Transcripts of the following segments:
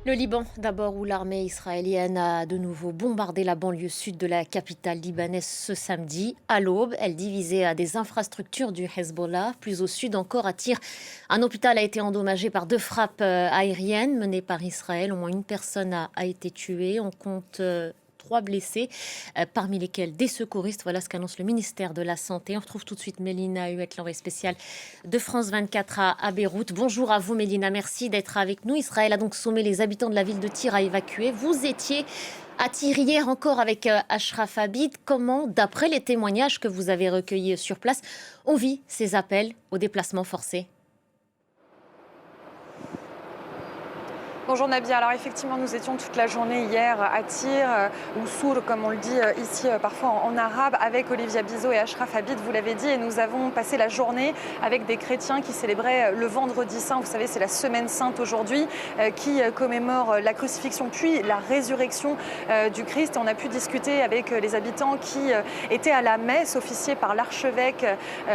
Le Liban, d'abord, où l'armée israélienne a de nouveau bombardé la banlieue sud de la capitale libanaise ce samedi. À l'aube, elle divisait à des infrastructures du Hezbollah. Plus au sud encore, à Tyr, un hôpital a été endommagé par deux frappes aériennes menées par Israël. Au moins une personne a été tuée. On compte trois blessés, parmi lesquels des secouristes. Voilà ce qu'annonce le ministère de la Santé. On retrouve tout de suite Mélina Huet, l'envoyée spéciale de France 24 à Beyrouth. Bonjour à vous Mélina, merci d'être avec nous. Israël a donc sommé les habitants de la ville de Tyr à évacuer. Vous étiez à Tyr hier encore avec Ashraf Abid. Comment, d'après les témoignages que vous avez recueillis sur place, on vit ces appels au déplacement forcé? Bonjour Nabia, alors effectivement nous étions toute la journée hier à Tyr, ou Sour comme on le dit ici parfois en arabe, avec Olivia Bizot et Ashraf Abid, vous l'avez dit, et nous avons passé la journée avec des chrétiens qui célébraient le vendredi saint, vous savez c'est la semaine sainte aujourd'hui, qui commémore la crucifixion puis la résurrection du Christ. Et on a pu discuter avec les habitants qui étaient à la messe officiée par l'archevêque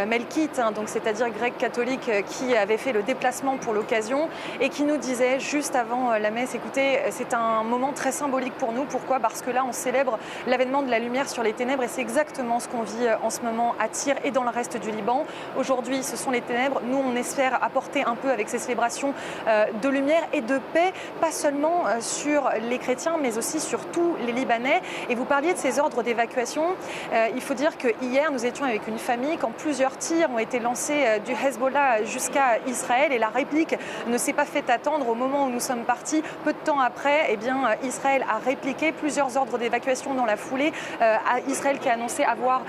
melkite, donc c'est-à-dire grec catholique, qui avait fait le déplacement pour l'occasion et qui nous disait juste avant la messe, écoutez, c'est un moment très symbolique pour nous. Pourquoi? Parce que là, on célèbre l'avènement de la lumière sur les ténèbres et c'est exactement ce qu'on vit en ce moment à Tyr et dans le reste du Liban. Aujourd'hui, ce sont les ténèbres. Nous, on espère apporter un peu avec ces célébrations de lumière et de paix, pas seulement sur les chrétiens, mais aussi sur tous les Libanais. Et vous parliez de ces ordres d'évacuation. Il faut dire que hier, nous étions avec une famille quand plusieurs tirs ont été lancés du Hezbollah jusqu'à Israël et la réplique ne s'est pas fait attendre. Au moment où nous sommes partis, peu de temps après, eh bien, Israël a répliqué plusieurs ordres d'évacuation dans la foulée. Israël qui a annoncé avoir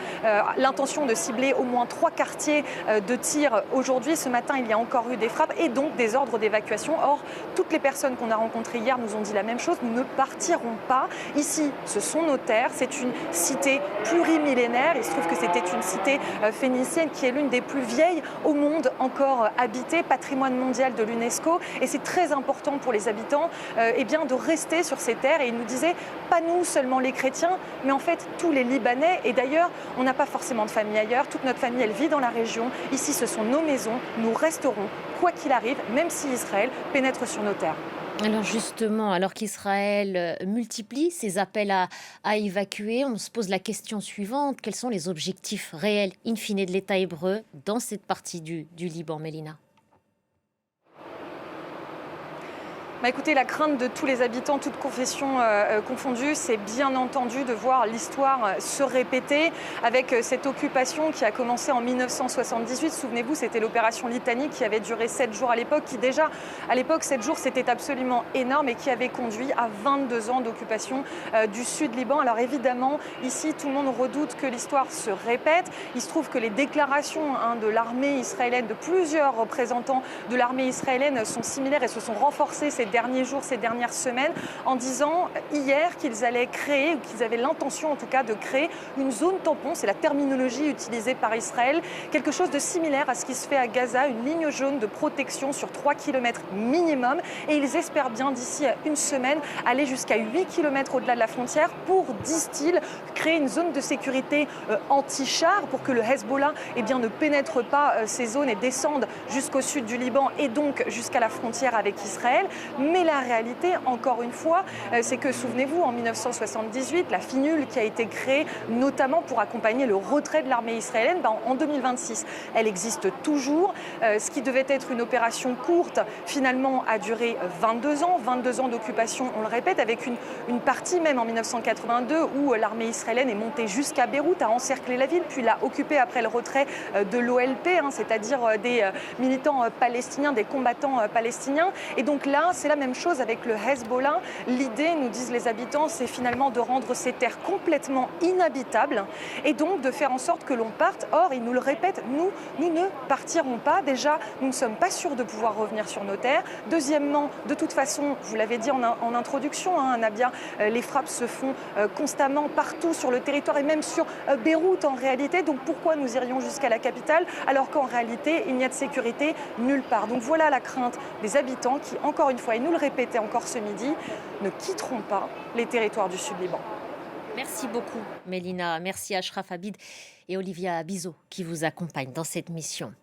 l'intention de cibler au moins 3 quartiers de tir aujourd'hui. Ce matin, il y a encore eu des frappes et donc des ordres d'évacuation. Or, toutes les personnes qu'on a rencontrées hier nous ont dit la même chose. Nous ne partirons pas. Ici, ce sont nos terres. C'est une cité plurimillénaire. Il se trouve que c'était une cité phénicienne qui est l'une des plus vieilles au monde encore habitée, patrimoine mondial de l'UNESCO. Et c'est très important pour les habitants eh bien, de rester sur ces terres. Et ils nous disaient, pas nous seulement les chrétiens, mais en fait tous les Libanais. Et d'ailleurs, on n'a pas forcément de famille ailleurs. Toute notre famille, elle vit dans la région. Ici, ce sont nos maisons. Nous resterons, quoi qu'il arrive, même si Israël pénètre sur nos terres. Alors justement, alors qu'Israël multiplie ses appels à évacuer, on se pose la question suivante. Quels sont les objectifs réels, in fine, de l'État hébreu dans cette partie du Liban, Mélina? Bah écoutez, la crainte de tous les habitants, toutes confessions confondues, c'est bien entendu de voir l'histoire se répéter avec cette occupation qui a commencé en 1978. Souvenez-vous, c'était l'opération Litanie qui avait duré 7 jours à l'époque, qui déjà, à l'époque, 7 jours, c'était absolument énorme et qui avait conduit à 22 ans d'occupation du sud Liban. Alors évidemment, ici, tout le monde redoute que l'histoire se répète. Il se trouve que les déclarations de l'armée israélienne, de plusieurs représentants de l'armée israélienne sont similaires et se sont renforcées ces derniers jours, ces dernières semaines, en disant hier qu'ils allaient créer, ou qu'ils avaient l'intention en tout cas de créer une zone tampon, c'est la terminologie utilisée par Israël, quelque chose de similaire à ce qui se fait à Gaza, une ligne jaune de protection sur 3 km minimum, et ils espèrent bien d'ici à une semaine aller jusqu'à 8 km au-delà de la frontière pour, disent-ils, créer une zone de sécurité anti-char pour que le Hezbollah eh bien, ne pénètre pas ces zones et descende jusqu'au sud du Liban et donc jusqu'à la frontière avec Israël. Mais la réalité, encore une fois, c'est que, souvenez-vous, en 1978, la FINUL qui a été créée notamment pour accompagner le retrait de l'armée israélienne, en 2026, elle existe toujours. Ce qui devait être une opération courte, finalement, a duré 22 ans d'occupation, on le répète, avec une partie même en 1982 où l'armée israélienne est montée jusqu'à Beyrouth, a encerclé la ville, puis l'a occupée après le retrait de l'OLP, c'est-à-dire des militants palestiniens, des combattants palestiniens. Et donc là, c'est la même chose avec le Hezbollah. L'idée, nous disent les habitants, c'est finalement de rendre ces terres complètement inhabitables et donc de faire en sorte que l'on parte. Or, ils nous le répètent, nous ne partirons pas. Déjà, nous ne sommes pas sûrs de pouvoir revenir sur nos terres. Deuxièmement, de toute façon, vous l'avez dit en introduction, Nabia, les frappes se font constamment partout sur le territoire et même sur Beyrouth en réalité. Donc pourquoi nous irions jusqu'à la capitale alors qu'en réalité, il n'y a de sécurité nulle part. Donc voilà la crainte des habitants qui, encore une fois, et nous le répétaient encore ce midi, ne quitteront pas les territoires du Sud-Liban. Merci beaucoup, Mélina. Merci à Ashraf Abid et Olivia Bizot qui vous accompagnent dans cette mission.